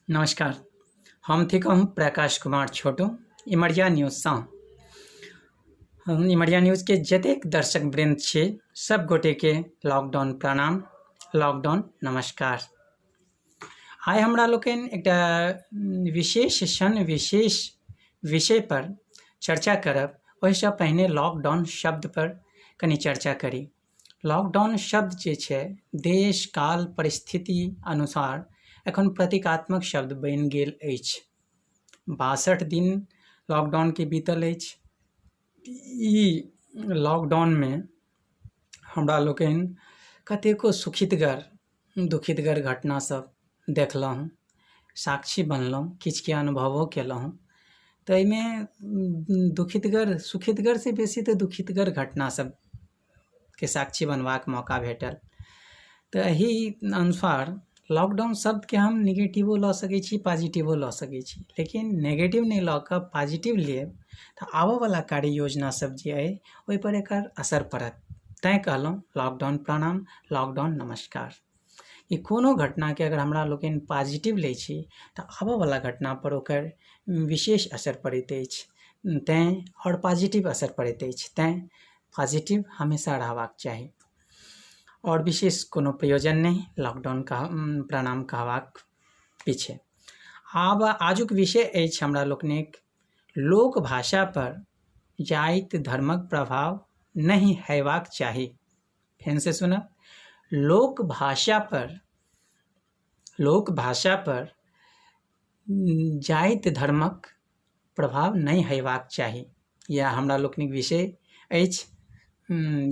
नमस्कार। हम थी कहूँ प्रकाश कुमार छोटू इमरिया न्यूज सँ। हम इमरिया न्यूज के जतेक दर्शक वृंद छे सब गोटे के लॉकडाउन प्रणाम, लॉकडाउन नमस्कार। आइ हमरा लोकनि एकटा विशेष क्षण विशेष विषय पर चर्चा करब। ओहिसँ पहिने लॉकडाउन शब्द पर कनी चर्चा करी। लॉकडाउन शब्द जे छै देश काल परिस्थिति अनुसार एखन प्रतीकात्मक शब्द बनि गेल अछि। 62 दिन लॉकडाउन के बीतल अछि। ई लॉकडाउन में हमरा लोकनि कतेको सुखितगर दुखितगर घटना सब देखलहुँ, साक्षी बनलहुँ, किछुके अनुभवो केलहुँ। तऽ एहिमे दुखितगर सुखितगर से बेसी तऽ दुखितगर घटना सब के साक्षी बनबाक मौका भेटल। तऽ एही अनुसार लॉकडाउन शब्द के हम निगेटिवो लऽ सकै छी, पॉजिटिवो लऽ सकै छी, लेकिन नेगेटिव नहीं लऽ कऽ पॉजिटिव लेब तऽ आबऽ वाला कार्य योजना सब जे अइ ओहि पर एकर असर पड़त। तैं कहलहुँ लॉकडाउन प्रणाम, लॉकडाउन नमस्कार। ई कोनो घटना के अगर हमरा लोकनि पॉजिटिव लै छी तऽ आबऽ वाला घटना पर ओकर विशेष असर पड़ैत अछि। तैं और पॉजिटिव असर पड़ैत अछि। तैं पॉजिटिव हमेशा रहबाक चाही और विशेष कोनो प्रयोजन नहीं लॉकडाउन का प्रणाम कहबाक पीछे। आब आजुक विषय अछि हमरा लोकनिक लोक भाषा पर जाति धर्मक प्रभाव नहीं हेबाक चाही। फेन से सुनब, लोक भाषा पर जाति धर्मक प्रभाव नहीं हेबाक चाही। यह हमरा लोकनिक विषय अछि,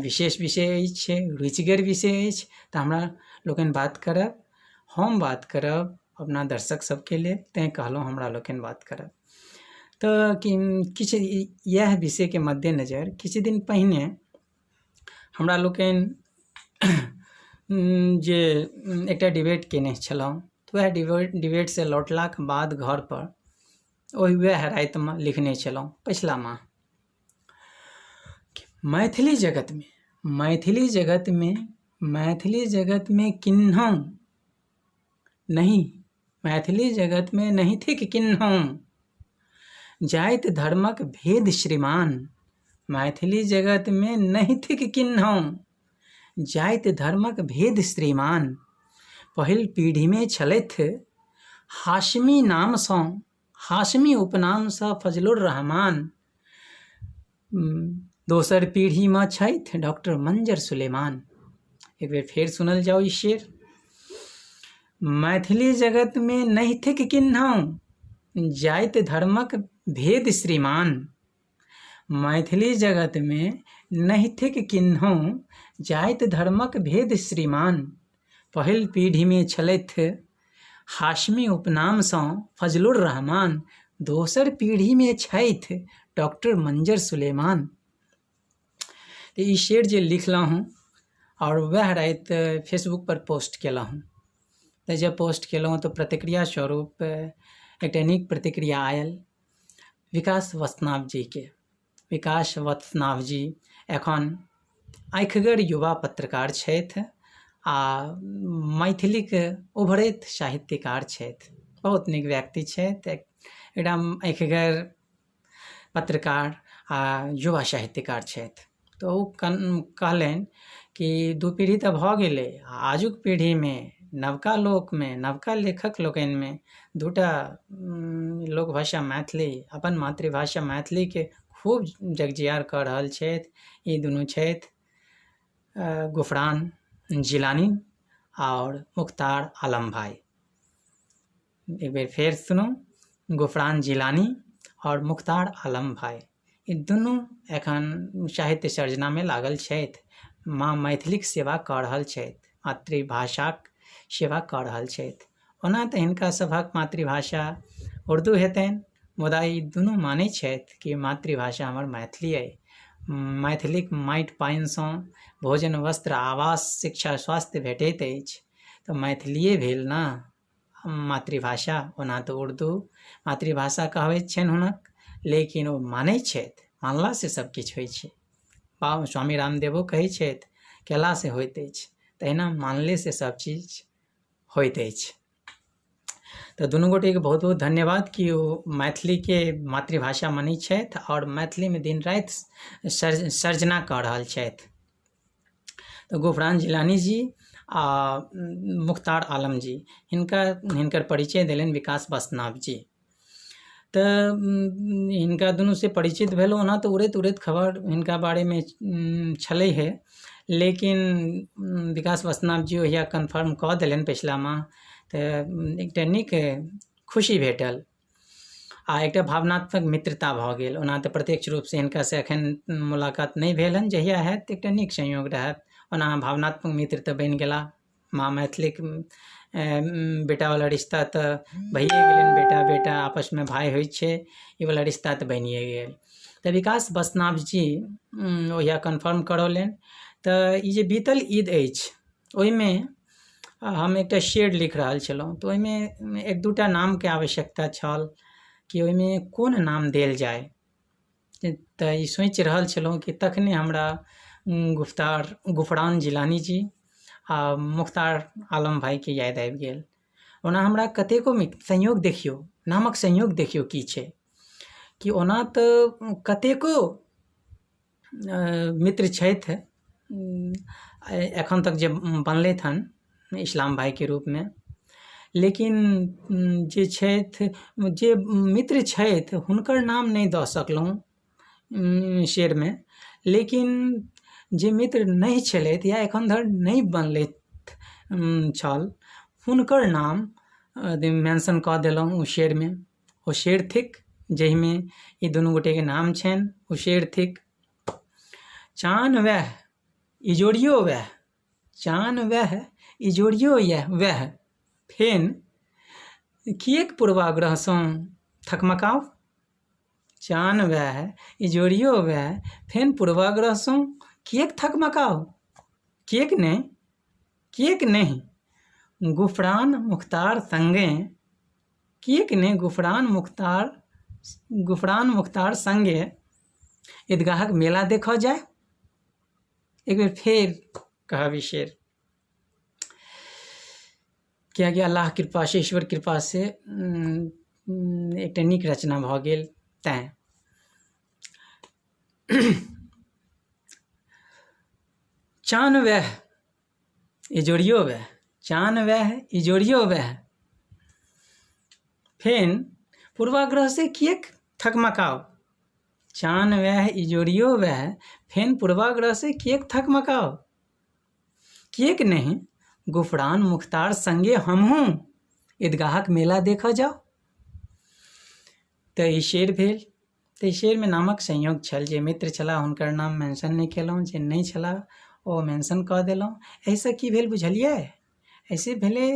विशेष विषय अछि, रुचिगर विषय अछि। तऽ हमरा लोकनि बात करब, हम बात करब अपना दर्शक सबके लिए। तैं कहलहुँ हमरा लोकनि बात करब। तऽ किछु यह विषय के मद्देनजर किछु दिन पहिने हमरा लोकनि जे एकटा डिबेट केने छलहुँ, तऽ वह डिबेट से लौटलाक बाद घर पर वह राति में लिखने छलहुँ पिछला माह। मैथिली जगत में नहीं थिक किन्हौं जाति धर्मक भेद श्रीमान। मैथिली जगत में नहीं थिक किन्हौं जाति धर्मक भेद श्रीमान। पहिल पीढ़ी में छलथि हाशमी नाम सँ, हाशमी उपनाम सँ फजलुर रहमान। दोसर पीढ़ी में छथि डॉक्टर मंजर सुलेमान। एक बेर फेर सुनल जाओ ई शेर। मैथिली जगत में नहीं थिक किन्हौं जाति धर्मक भेद श्रीमान। मैथिली जगत में नहीं थिक किन्हौं जाति धर्मक भेद श्रीमान। पहिल पीढ़ी में छलथि हाशमी उपनाम सँ फजलुर रहमान। दोसर पीढ़ी में छथि डॉक्टर मंजर सुलेमान। तो ई शेर जे लिखलहुँ और वह राति फेसबुक पर पोस्ट केलहुँ। तऽ जब पोस्ट केलहुँ तो प्रतिक्रिया स्वरूप एकटा नीक प्रतिक्रिया आयल विकास वत्सनाव जी के। विकास वत्सनाव जी एखन आँखिगर युवा पत्रकार छथि आ मैथिलीक उभरैत साहित्यकार छथि। बहुत नीक व्यक्ति छथि, एकदम आँखिगर पत्रकार आ युवा साहित्यकार छथि। तो ओ कहलनि कि दू पीढ़ी तऽ भऽ गेलै, आजुक पीढ़ी में नवका लोक में नवका लेखक लोकनि में दूटा लोकभाषा मैथिली अपन मातृभाषा मैथिली के खूब जगजियार कऽ रहल छथि। ई दुनू छथि गुफरान जिलानी और मुख्तार आलम भाई। एक बेर फेर सुनो, गुफरान जिलानी और मुख्तार आलम भाई ई दुनू एखन साहित्य सर्जना में लागल छथि। माँ मैथिलीक सेवा कऽ रहल छथि, मातृभाषाक सेवा कऽ रहल छथि। ओना तऽ हिनका सभक मातृभाषा उर्दू हेतनि, मुदा ई दुनू मानै छथि कि मातृभाषा हमर मैथिली अइ। मैथिलीक माटि पानि सँ भोजन वस्त्र आवास शिक्षा स्वास्थ्य भेटैत अछि, तऽ मैथिलिए भेल ना मातृभाषा। ओना तऽ उर्दू मातृभाषा कहबैत छनि हुनक, लेकिन ओ मानै छथि, मानला से सब किछु होइ छै। स्वामी रामदेवो कहै छथि केला से होइत अछि, तहिना मानले से सब चीज होइत अछि। तो दुनू गोटे के बहुत बहुत धन्यवाद कि ओ मैथिली के मातृभाषा मानै छथि और मैथिली में दिन राति सर्जना कऽ रहल छथि। तो गुफरान जिलानी जी आ मुख्तार आलम जी हिनकर परिचय देलनि विकास वैष्णव जी। तो हिनका दुनू से परिचित भेलहुँ। ओना तऽ उड़ैत उड़ैत खबर हिनका बारेमे छलै है, लेकिन विकास वैष्णव जी ओहिया कन्फर्म कऽ देलनि पिछला माह। तऽ एकटा नीक खुशी भेटल आ एकटा भावनात्मक मित्रता भऽ गेल। ओना तऽ प्रत्यक्ष रूपसँ हिनकासँ एखन मुलाकात नहि भेल हन, जहिया हैत एकटा नीक संयोग रहत। ओना भावनात्मक मित्र तऽ बनि गेला। माँ मैथिलीक बेटावला रिश्ता तऽ भइए गेलनि, बेटा बेटा आपसमे भाय होइ छै, ई वाला रिश्ता तऽ बनिए गेल। तऽ विकास वैष्णव जी ओहिया कन्फर्म करौलनि। तऽ ई जे बीतल ईद अछि ओहिमे हम एकटा शेर लिख रहल छलहुँ, तऽ ओहिमे एक दूटा नामके आवश्यकता छल कि ओहिमे कोन नाम देल जाय। तऽ ई सोचि रहल छलहुँ कि तखने हमरा गुफरान जिलानी जी आ मुख्तार आलम भाईके याद आबि गेल। ओना हमरा कतेको संयोग देखियौ, नामक संयोग देखियौ की छै कि ओना तऽ कतेको मित्र छथि एखन तक जे बनलथि हन इस्लाम भाईके रूपमे, लेकिन जे छथि जे मित्र छथि हुनकर नाम नहि दऽ सकलहुँ शेरमे। लेकिन जे मित्र नहीं छलथि या एखन धरि नहीं बनलथि छल हुनकर नाम मेंशन कऽ देलहुँ ओ शेरमे। ओ शेर थिक जाहिमे ई दुनू गोटेके नाम छनि। ओ शेर थिक चान वह इजोड़ियो वह, चान वह इजोड़ियो वह, फेन किएक पूर्वाग्रहसँ थकमकाउ। चान वह इजोड़ियो वह, फेन पूर्वाग्रहसँ किएक थकमकाउ। किएक नहीं गुफरान मुख्तार संगे, किएक नहीं गुफरान मुख्तार संगे ईदगाहक मेला देखा जाए। एक बेर फेर कहब शेर, कियाकि अल्लाह कृपा से, ईश्वर कृपा से एकटा नीक रचना भऽ गेल। तैं चान वह इजोड़ियो वह, चान वह इजोड़ियो वह, फेन पूर्वाग्रह से किएक थकमकाओ। चान वह इजोड़ियो वह, फेन पूर्वाग्रह से किएक थकमकाओ। किएक नहीं गुफरान मुख्तार संगे हमहूँ ईदगाहक मेला देखा जाओ। तऽ ई शेर भेल। तऽ ई शेरमे नामक संयोग छल। जे मित्र छलाह हुनकर नाम मेंशन नहीं केलहुँ, जे नहीं छलाह ओ मेंशन कऽ देलहुँ। एहिसँ की भेल बुझलियै? ऐसे भेलै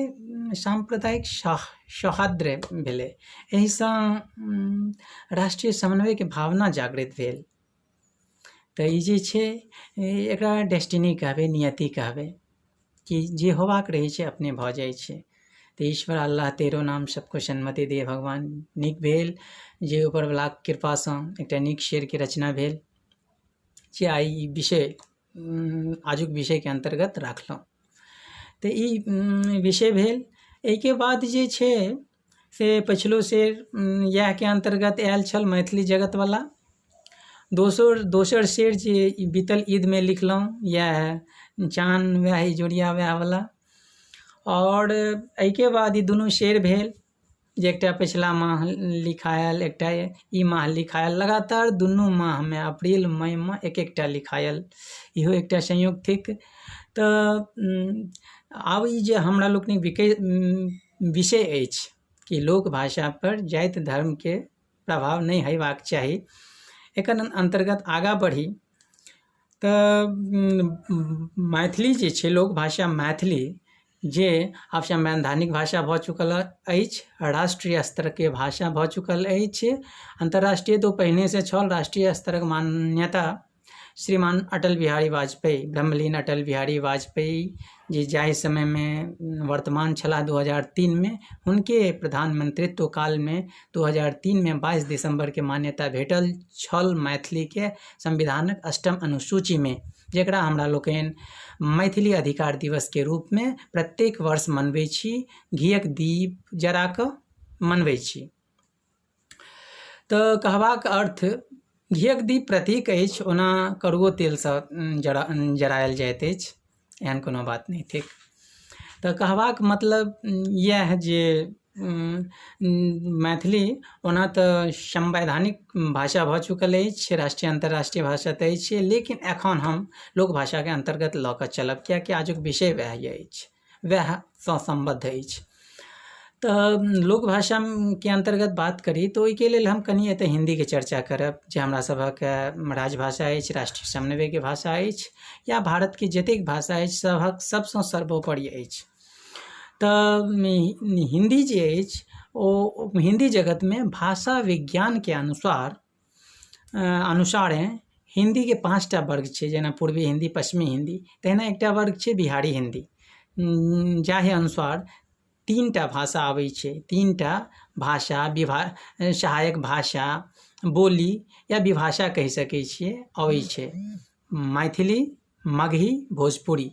सांप्रदायिक सौहार्द भेलै। एहिसँ राष्ट्रीय समन्वयके भावना जागृत भेल। तऽ ई जे छै एकरा डेस्टिनी कहबै, नियति कहबै कि जे होबाक रहै छै अपने भऽ जाइ छै। तऽ ईश्वर अल्लाह तेरो नाम सबको सन्मति दे भगवान। नीक भेल जे ऊपरवलाक कृपासँ एकटा नीक शेरके रचना भेल जे आइ ई विषय आजुक विषयके अंतर्गत राखलहुँ। तऽ ई विषय भेल। एहिके बाद जे छै से पछिलो शेर इएहके अंतर्गत आयल छल, मैथिली जगतवला। दोसर शेर जे बीतल ईदमे लिखलहुँ इएह चान वएह इजोड़िया वएह वाला। और एहिके बाद ई दुनू शेर भेल जे एकटा पिछला माह लिखायल, एकटा ई माह लिखायल। लगातार दुनू माहमे अप्रैल मईमे एक एकटा लिखायल, इहो एकटा संयोग थिक। तऽ आब ई जे हमरा लोकनिक विषय अछि कि लोक भाषा पर जाति धर्मके प्रभाव नहीं हेबाक चाही, एकर अंतर्गत आगाँ बढ़ी। तऽ मैथिली जे छै लोक भाषा मैथिली जे आब संवैधानिक भाषा भऽ चुकल अछि, राष्ट्रीय स्तरके भाषा भऽ चुकल अछि। अंतर्राष्ट्रीय तो पहिने से छल, राष्ट्रीय स्तरक मान्यता श्रीमान अटल बिहारी वाजपेयी, ब्रह्मलीन अटल बिहारी वाजपेयी जी जाहि समय में वर्तमान छला 2003 में, हुनके प्रधानमंत्रित्व काल में 2003 में 22 दिसंबर के मान्यता भेटल छल मैथिली के संविधानक 8म अनुसूची में, जेकरा हमरा लोकनि मैथिली अधिकार दिवस के रूप में प्रत्येक वर्ष मनबै छी। घीयक दीप जरा कऽ मनबै छी। तऽ कहबाक अर्थ घियक दीप प्रतीक अछि, ओना कड़ुओ तेलसँ जरायल जाइत अछि, एहन कोनो बात नहि थिक। तऽ कहबाक मतलब इएह जे मैथिली ओना तऽ संवैधानिक भाषा भऽ चुकल अछि, राष्ट्रीय अंतर्राष्ट्रीय भाषा तऽ अछि, लेकिन एखन हम लोकभाषाके अंतर्गत लऽ कऽ चलब, कियाकि आजुक विषय वएह अछि, वएहसँ सम्बद्ध अछि। तऽ लोकभाषाके अंतर्गत बात करी तऽ ओहिके लेल हम कनि एतऽ हिन्दीके चर्चा करब, जे हमरा सभक राजभाषा अछि, राष्ट्रीय समन्वयके भाषा अछि, या भारतके जतेक भाषा अछि सभक सबसँ सर्वोपरि अछि। तऽ हिंदी जे अछि ओ हिंदी जगतमे भाषा विज्ञानके अनुसारे हिंदीके 5टा वर्ग छै, जेना पूर्वी हिंदी, पश्चिमी हिंदी, तहिना एकटा वर्ग छै बिहारी हिंदी, जाहि अनुसार 3टा भाषा आबै छै, 3टा भाषा सहायक भाषा, बोली या विभाषा कहि सकै छियै अबै छै, मैथिली, मगही, भोजपुरी।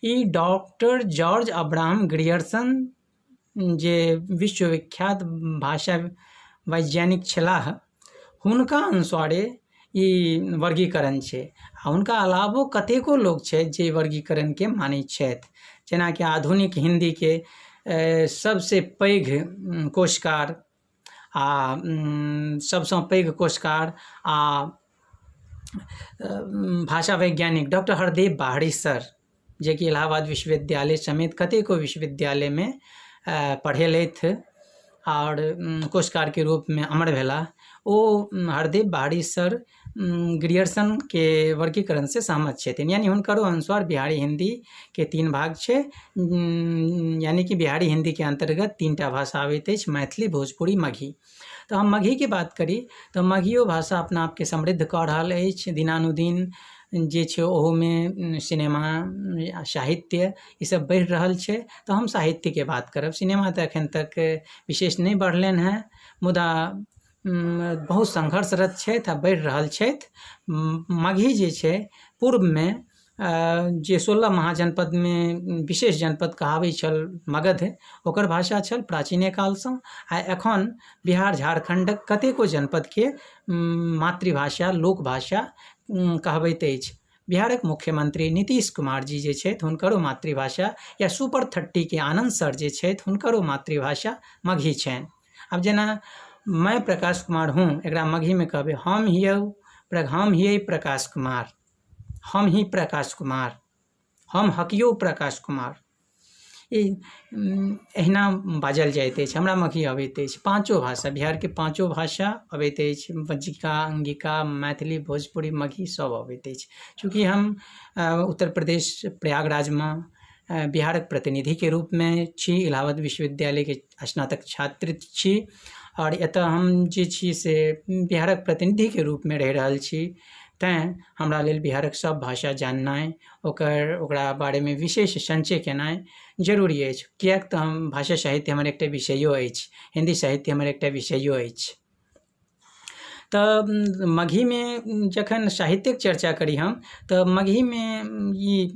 ई डॉक्टर जॉर्ज अब्राहम ग्रियर्सन जे विश्वविख्यात भाषा वैज्ञानिक छलाह, हुनका अनुसारे ई वर्गीकरण छै। आ हुनका अलावो कतेको लोक छथि जे वर्गीकरणके मानै छथि, जेनाकि आधुनिक हिंदीके सबसँ पैघ कोशकार आ सबसँ पैघ कोशकार आ भाषा वैज्ञानिक डॉक्टर हरदेव बाहरी सर, जे कि इलाहाबाद विश्वविद्यालय समेत कतेको विश्वविद्यालयमे पढ़ेलथि और कोशकारके रूपमे अमर भेलाह, ओ हरदेव बाहरी सर ग्रियर्सनके वर्गीकरण से सहमत छथिन। यानी हुनकरो अनुसार बिहारी हिंदीके 3 भाग छै, यानी कि बिहारी हिंदीके अंतर्गत 3टा भाषा आबैत अछि, मैथिली, भोजपुरी, मगही। तऽ हम मगहीके बात करी तऽ मगहियो भाषा अपना आपके समृद्ध कऽ रहल अछि दिनानुदिन, जे छै ओहोमे सिनेमा, साहित्य ई सब बढ़ि रहल छै। तऽ हम साहित्यके बात करब। सिनेमा तऽ एखन तक विशेष नहि बढ़लनि हैं, मुदा बहुत संघर्षरत छथि आ बढ़ि रहल छथि। मगही जे छै पूर्वमे जे 16 महाजनपदमे विशेष जनपद कहाबै छल मगध, ओकर भाषा छल प्राचीने कालसँ, आ एखन बिहार झारखंडक कतेको जनपदके मातृभाषा, लोकभाषा कहबैत अछि। बिहारक मुख्यमंत्री नीतीश कुमार जी जे छथि हुनकरो मातृभाषा, या सुपर 30 के आनंद सर जे छथि हुनकरो मातृभाषा मगही छनि। अब जेना मैं प्रकाश कुमार हूँ, एकरा मगहीमे कहबै हम हियै प्रकाश कुमार, हम ही प्रकाश कुमार, हम हकियो प्रकाश कुमार। एहिना बाजल जाइत अछि, हमरा मगही अबैत अछि। 5 भाषा, बिहारके 5 भाषा अबैत अछि, बज्जिका, अंगिका, मैथिली, भोजपुरी, मगही सब अबैत अछि। चूँकि हम उत्तर प्रदेश प्रयागराजमे बिहारक प्रतिनिधिके रूपमे छी, इलाहाबाद विश्वविद्यालयके स्नातक छात्र छी, और एतऽ हम जे छी से बिहारक प्रतिनिधिके रूपमे रहि रहल छी। तैँ हमरा लेल बिहारक सब भाषा जाननाइ, ओकरा बारेमे विशेष संचय केनाइ जरूरी अछि, किएक तऽ हम भाषा साहित्य हमर एकटा विषयो अछि, हिंदी साहित्य हमर एकटा विषयो अछि। तऽ मगहीमे जखन साहित्यक चर्चा करी हम, तऽ मगहीमे ई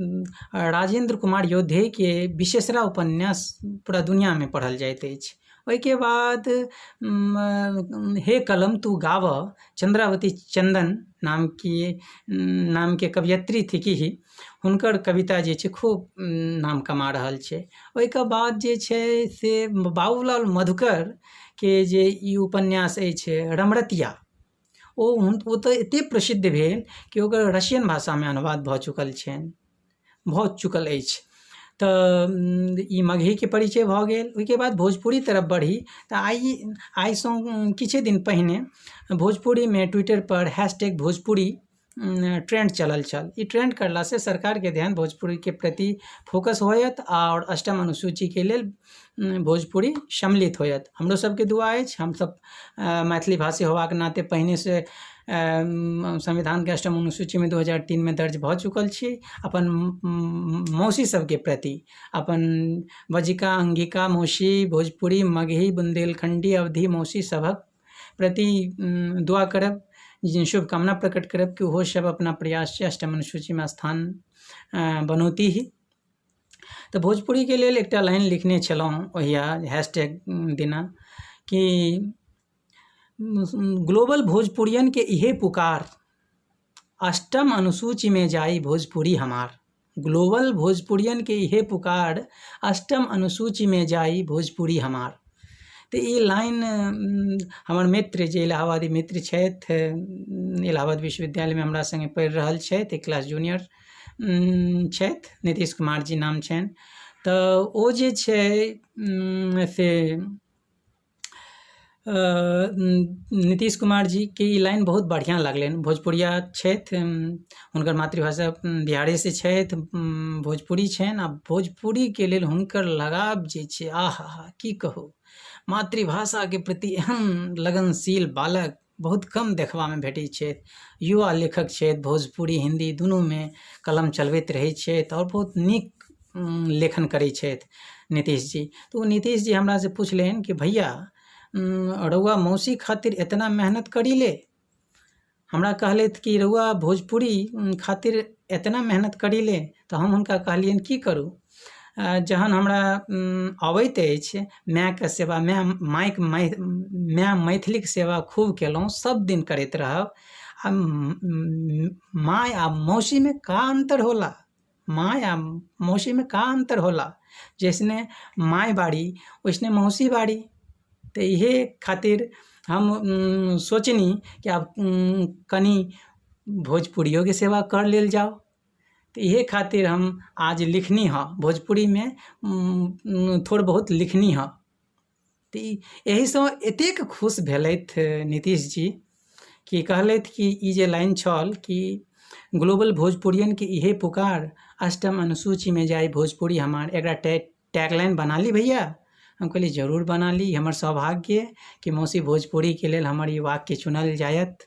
राजेंद्र कुमार योद्धेके विशेषरा उपन्यास पूरा दुनियामे पढ़ल जाइत अछि। ओहिके बाद हे कलम तू गाव, चंद्रावती चंदन नामके कवियत्री थिकी ही, हुनकर कविता जे छै खूब नाम कमा रहल छै। ओहिके बाद जे छै से बाबूलाल मधुकरके जे ई उपन्यास अछि रमरतिया, ओ तऽ एतेक प्रसिद्ध भेल कि ओकर रशियन भाषामे अनुवाद भऽ चुकल अछि। तऽ ई मगहीके परिचय भऽ गेल। ओहिके बाद भोजपुरी तरफ बढ़ी तऽ आइसँ किछे दिन पहिने भोजपुरीमे ट्विटर पर #भोजपुरी ट्रेंड चलल छल। ई ट्रेंड करलासँ सरकारके ध्यान भोजपुरीके प्रति फोकस होयत और 8म अनुसूचीके लेल भोजपुरी सम्मिलित होयत। हमरो सबके दुआ अछि, हमसब मैथिली भाषी होबाक नाते पहिने से संविधानके 8म अनुसूचीमे 2003 में दर्ज भऽ चुकल छी। अपन मौसी सबके प्रति, अपन बज्जिका, अंगिका मौसी, भोजपुरी, मगही, बुंदेलखंडी, अवधी मौसी सभक प्रति दुआ करब, शुभकामना प्रकट करब कि ओहो सब अपना प्रयास से 8म अनुसूची में स्थान बनौती ही। तो भोजपुरी के लेल एकटा लाइन लिखने छलहुँ ओहिया हैशटैग दिना कि ग्लोबल भोजपुरियन के इहे पुकार, अष्टम अनुसूची में जाई भोजपुरी हमार। ग्लोबल भोजपुरियन के इहे पुकार, अष्टम अनुसूची में जाई भोजपुरी हमार। तो ये लाइन हमर मित्र जे इलाहाबादी मित्र छथि, इलाहाबाद विश्वविद्यालय में हमरा संगे पढ़ि रहल छथि, एक क्लास जूनियर छथि, नीतीश कुमार जी नाम छनि। तऽ ओ जे छै से नीतीश कुमार जी के ई लाइन बहुत बढ़िया लगलनि। भोजपुरिया छथि, हुनकर मातृभाषा बिहारे से छथि, भोजपुरी छनि, आ भोजपुरी के लेल हुनकर लगाव जे छै, आहा की कहू, मातृभाषा के प्रति एहन लगनशील बालक बहुत कम देखबा में भेटै छथि। युवा लेखक छथि, भोजपुरी हिंदी दुनू में कलम चलबैत रहै छथि और बहुत नीक लेखन करै छथि नीतीश जी। तो नीतीश जी हमरा से पूछलनि कि भैया रउआ मौसी खातिर इतना मेहनत करी ले। हमरा कहलथि कि रउआ भोजपुरी खातिर इतना मेहनत करी ले। तो हम हुनका कहलियनि की करू, जहन हमरा अबैत अछि मायके सेवा, माय मैथिलीक सेवा खूब केलहुँ, सब दिन करैत रहब। आ माय आ मौसी में का अंतर होला, माय आ मौसी में का अंतर होला, जैसने माय बाड़ी वैसने मौसी बाड़ी। तो इहे खातिर हम सोचनी कि अब कनी भोजपुरियों के सेवा कर लेल जाओ। तो इहे खातिर हम आज लिखनी है, भोजपुरी में थोड़ बहुत लिखनी है। तो यही से एतेक खुश भेलथि नीतीश जी कि कहलथि कि ई जे लाइन छल कि ग्लोबल भोजपुरियन के इहे पुकार, अष्टम अनुसूची में जाई भोजपुरी हमार, एकरा टैगलाइन बना ली भैया। हम कहली जरूर बना ली, हमर सौभाग्य कि मौसी भोजपुरी के लेल हमर ई वाक्य चुनल जायत।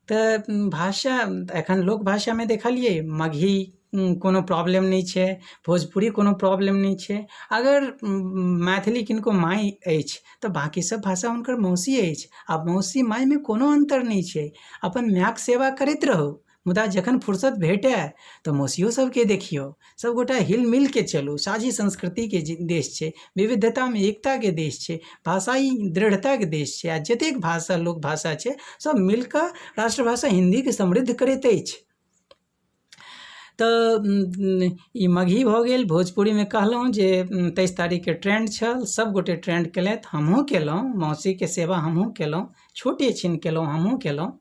तो भाषा एखन लोक भाषा में देखलिए मगही कोनो प्रॉब्लम नहीं छै, भोजपुरी कोनो प्रॉब्लम नहीं छै। अगर मैथिली किनको माय अछि तो बाकी सब भाषा हुनकर मौसी अछि। आ मौसी माय में कोनो अंतर नहीं छै, अपन मायक सेवा करैत रहू। मुदा जखन फुर्सत भेटे तो मौसियो सबके देखियो, सब गोटा हिल मिल के चलू। साझी संस्कृति के देश छै, विविधता में एकता के देश छै, भाषाई दृढ़ता के देश छै। आ जतेक भाषा लोक भाषा छै सब मिलकर राष्ट्रभाषा हिंदी के समृद्ध करैत अछि। तो ई मगही भ गेल। भोजपुरी में कहलहुँ जे 23 तारीख के ट्रेंड छल, सब गोटे ट्रेंड केलथि, हमहूँ केलहुँ, मौसी के सेवा हमहूँ केलहुँ, छोटे छिन केलहुँ, हमहूँ केलहुँ।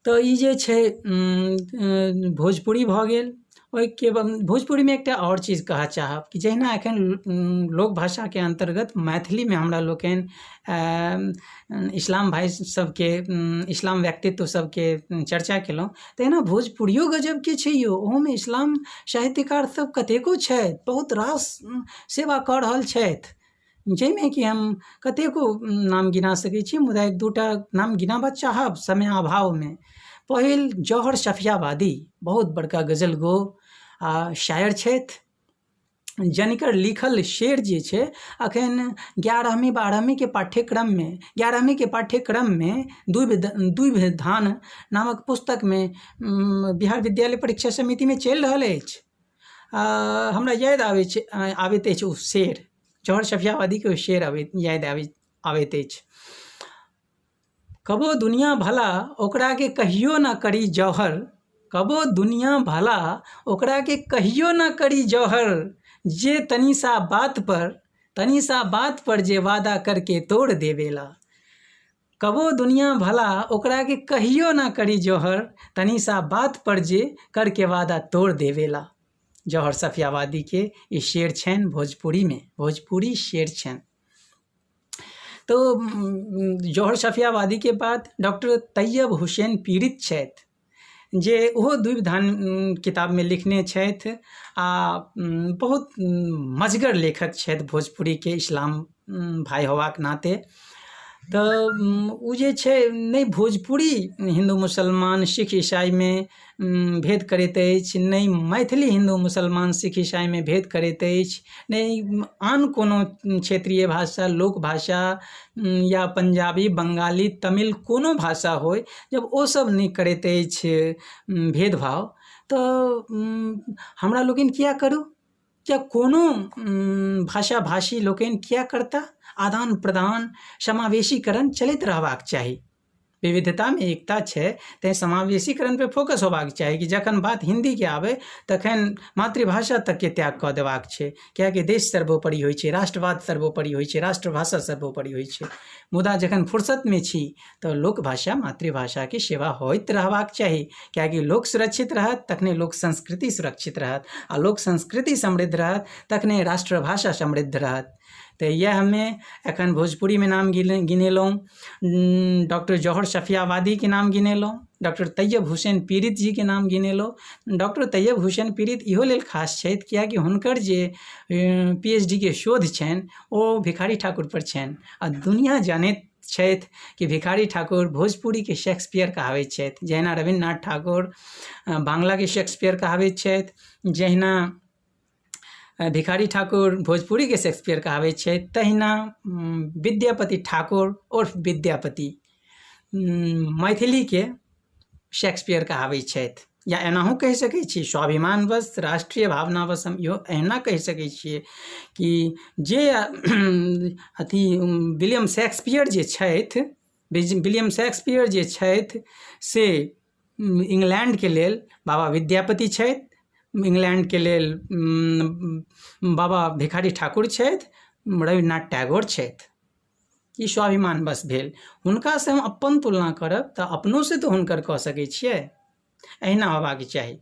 तो ई जे छै भोजपुरी भ गेल। ओहिके भोजपुरी में एकटा और चीज कह चाहब कि जहिना एखन लोक भाषा के अंतर्गत मैथिली में हमरा लोकनि इस्लाम भाई सबके, इस्लाम व्यक्तित्व सबके चर्चा केलहुँ, तहिना भोजपुरियो गजब के छै यौ। ओहोमे इस्लाम साहित्यकार सब कतेको छथि, बहुत रास सेवा कऽ रहल छथि, जाहिमे कि हम कतेको नाम गिना सकैत छी, मुदा एक दूटा नाम गिनाबऽ चाहब समय अभाव में। पहिल जौहर सफियाबादी, बहुत बड़का गजल गो आ शायर छथि, जनिकर लिखल शेर जे छै अखन 11वीं 12वीं के पाठ्यक्रम में, 11वीं के पाठ्यक्रम में दुभि धान नामक पुस्तक में बिहार विद्यालय परीक्षा समिति में चलि रहल अछि। हमरा याद आबैत अछि ओ शेर, जौहर सफियाबादी के शेर याद आबैत अछि। कबो दुनिया भला ओकरा के कहियो न करी जौहर, कबो दुनिया भला ओकरा के कहियो न करी जौहर, जे तनी सा बात पर जे वादा करके तोड़ देवेला। कबो दुनिया भला ओकरा के कहियो न करी जौहर, तनी सा बात पर जे करके वादा तोड़ देवेला। जौहर सफियाबादी के ई शेर छनि भोजपुरी में, भोजपुरी शेर छनि। तो जौहर सफियाबादी के बाद डॉक्टर तैयब हुसैन पीड़ित छथि, जे ओहो दुभि धान किताब में लिखने छथि आ बहुत मजगर लेखक छथि भोजपुरी के, इस्लाम भाई होबाक नाते। तो उ जे छै नहीं भोजपुरी हिंदू मुसलमान सिख ईसाई में भेद करैत अछि, नहीं मैथिली हिंदू मुसलमान सिख ईसाई में भेद करैत अछि, नहीं आन कोनो क्षेत्रीय भाषा, लोक भाषा या पंजाबी, बंगाली, तमिल कोनो भाषा होय, जब ओ सब नहीं करैत अछि भेदभाव, तो हमरा लोगन किया करू। क्या कोनो भाषा भाषी लोकनि किया करता आदान प्रदान समावेशीकरण चलैत रहबाक चाही। विविधता में एकता छै तेँ समावेशीकरण पे फोकस होबाक चाही कि जखन बात हिंदी के आवे तखन मातृभाषा तक के त्याग कऽ देबाक छै, कियाकि देश सर्वोपरि होइ छै, राष्ट्रवाद सर्वोपरि होइ छै, राष्ट्रभाषा सर्वोपरि होइ छै। मुदा जखन फुर्सत में छी तऽ लोकभाषा मातृभाषा के सेवा होइत रहबाक चाही, कियाकि लोक सुरक्षित रहत तखने लोक संस्कृति सुरक्षित रहत, आ लोक संस्कृति समृद्ध रहत तखने राष्ट्रभाषा समृद्ध रहत। तो यह हमें एखन भोजपुरी में नाम गिनेलहुँ, डॉक्टर जौहर शफियाबादी के नाम गिनेलहुँ, डॉक्टर तैयब हुसैन पीरित जी के नाम गिनेलहुँ। डॉक्टर तैयब हुसैन पीरित इहो लेल खास छथि कियाकि हुनकर जे PhD के शोध छनि ओ भिखारी ठाकुर पर छनि, आ दुनिया जानैत छथि कि भिखारी ठाकुर भोजपुरी के शेक्सपियर कहाबैत छथि, जहिना रविन्द्रनाथ ठाकुर बांग्ला के शेक्सपियर कहाबैत छथि, जहिना भिखारी ठाकुर भोजपुरी के शेक्सपियर कहाबैत छथि, तहिना विद्यापति ठाकुर उर्फ विद्यापति मैथिली के शेक्सपियर कहाबैत छथि। या एनाहू कहि सकैत छी स्वाभिमानवश राष्ट्रीय भावनावश हम इहो एहिना कहि सकैत छियै कि जे अथी विलियम शेक्सपियर जे छथि से इंग्लैंड के लेल बाबा विद्यापति छथि, इंग्लैंड के लेल बाबा भिखारी ठाकुर छथि, रविन्द्रनाथ टैगोर छथि। ई स्वाभिमान बस भेल। हुनका से हम अपन तुलना करब तऽ अपनों से तो हुनकर कऽ सकै छियै, एहिना होबाक चाही।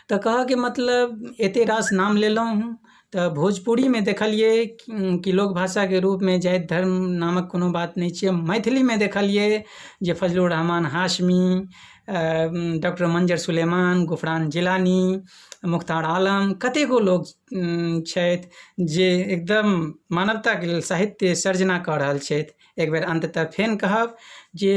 तऽ कहऽ के मतलब एते रास नाम लेलहुँ तऽ भोजपुरी में देखलिए कि लोक भाषा के रूप में जाति धर्म नामक कोनो बात नहीं छै। मैथिली में देखलिए जे फजलुर रहमान हाशमी, डॉक्टर मंजर सुलेमान, गुफरान जिलानी, मुख्तार आलम, कतेको लोग छथि जे एकदम मानवता के लेल साहित्य सर्जना कऽ रहल छथि। एक बेर अंततः फेन कहब जे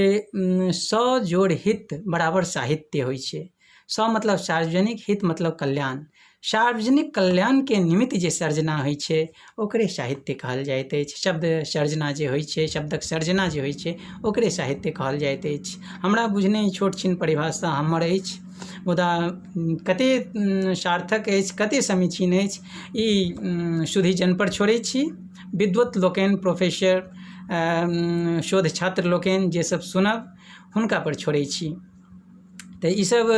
100 जोड़ हित बराबर साहित्य होइ छै। 100 मतलब सार्वजनिक, हित मतलब कल्याण। सार्वजनिक कल्याण के निमित्त जे सर्जना होइ छै ओकरे साहित्य कहल जाइत अछि। शब्द सर्जना जे होइ छै, शब्दक सर्जना जे होइ छै ओकरे साहित्य कहल जाइत अछि। हमरा बुझने छोट छिन परिभाषा हमर अछि, मुदा कते सार्थक अछि, कते समीचीन अछि, ई सुधीजन पर छोड़ै छी। विद्वत लोकनि, प्रोफेसर, शोध छात्र लोकनि जे सब सुनब हुनका पर छोड़ै छी। तो ई सब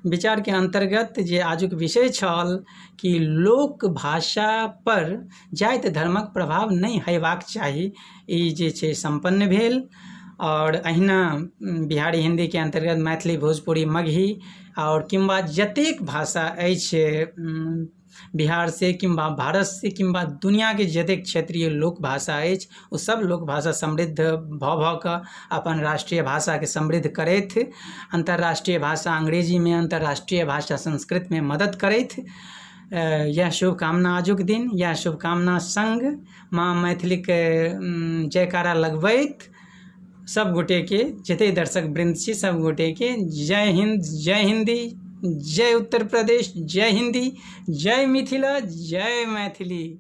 विचार के अंतर्गत जे आजुक विषय छल कि लोक भाषा पर जाति धर्मक प्रभाव नहीं हेबाक चाही, ई जे छै संपन्न भेल। और अहिना बिहारी हिंदी के अंतर्गत मैथिली, भोजपुरी, मगही और किंबा जतेक भाषा अछि बिहार से किंबा भारत से किंबा दुनिया के जतेक क्षेत्रीय लोक भाषा अछि ओ सब लोक भाषा समृद्ध भऽ कऽ अपन राष्ट्रीय भाषा के समृद्ध करैथ, अंतर्राष्ट्रीय भाषा अंग्रेजी में, अंतर्राष्ट्रीय भाषा संस्कृत में मदद करैथ। यह शुभकामना आजुक दिन, यह शुभकामना संग माँ मैथिली के जयकारा लगबैत सब गोटे के, जते दर्शक वृंद छी सब गोटे के जय हिंद, जय हिंदी, जय उत्तर प्रदेश, जय हिंदी, जय मिथिला, जय मैथिली।